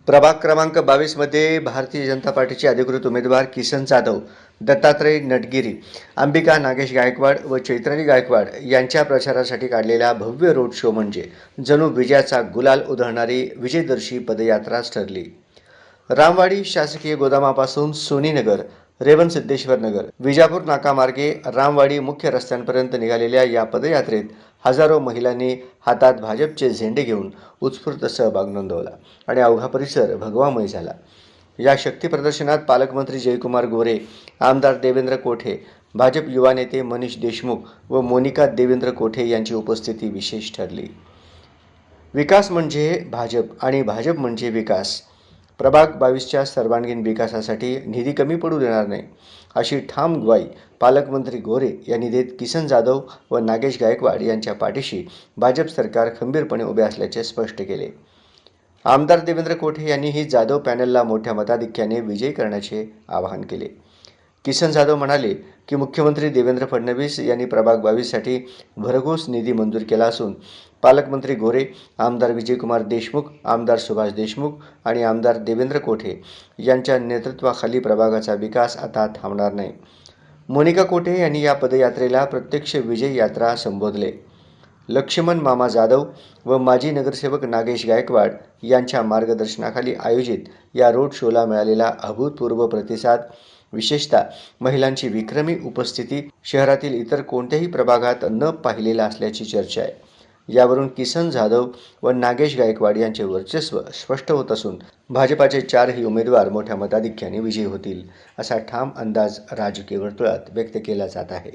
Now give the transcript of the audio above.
प्रभाग क्रमांक 22 मध्ये भारतीय जनता पार्टीचे अधिकृत उमेदवार किसन जाधव, दत्तात्रय नटगिरी, अंबिका नागेश गायकवाड व चैत्राली गायकवाड यांच्या प्रचारासाठी काढलेला भव्य रोड शो म्हणजे जणू विजयाचा गुलाल उधळणारी विजयदर्शी पदयात्राच ठरली. रामवाडी शासकीय गोदामापासून सोनीनगर, रेवणसिद्धेश्वर नगर, विजापूर नाकामार्गे रामवाडी मुख्य रस्त्यांपर्यंत निघालेल्या या पदयात्रेत हजारो महिलांनी हातात भाजपचे झेंडे घेऊन उत्स्फूर्त सहभाग नोंदवला आणि अवघा परिसर भगवामय झाला. या शक्ती प्रदर्शनात पालकमंत्री जयकुमार गोरे, आमदार देवेंद्र कोठे, भाजप युवा नेते मनीष देशमुख व मोनिका देवेंद्र कोठे यांची उपस्थिती विशेष ठरली. विकास म्हणजे भाजप आणि भाजप म्हणजे विकास. प्रभाग 22च्या सर्वांगीण विकासासाठी निधी कमी पडू देणार नाही, अशी ठाम ग्वाही पालकमंत्री गोरे यांनी देत किसन जाधव व नागेश गायकवाड यांच्या पाठीशी भाजप सरकार खंबीरपणे उभे असल्याचे स्पष्ट केले. आमदार देवेंद्र कोठे यांनीही जाधव पॅनलला मोठ्या मताधिक्याने विजयी करण्याचे आवाहन केले. किसन जाधव म्हणाले की मुख्यमंत्री देवेंद्र फडणवीस यांनी प्रभाग 22साठी भरघोस निधी मंजूर केला असून पालकमंत्री गोरे, आमदार विजयकुमार देशमुख, आमदार सुभाष देशमुख आणि आमदार देवेंद्र कोठे यांच्या नेतृत्वाखाली प्रभागाचा विकास आता थांबणार नाही. मोनिका कोठे यांनी या पदयात्रेला प्रत्यक्ष विजय यात्रा संबोधले. लक्ष्मण मामा जाधव व माजी नगरसेवक नागेश गायकवाड यांच्या मार्गदर्शनाखाली आयोजित या रोड शोला मिळालेला अभूतपूर्व प्रतिसाद, विशेषतः महिलांची विक्रमी उपस्थिती शहरातील इतर कोणत्याही प्रभागात न पाहिलेला असल्याची चर्चा आहे. यावरून किसन जाधव व नागेश गायकवाड यांचे वर्चस्व स्पष्ट होत असून भाजपाचे 4ही उमेदवार मोठ्या मताधिक्याने विजयी होतील, असा ठाम अंदाज राजकीय वर्तुळात व्यक्त केला जात आहे.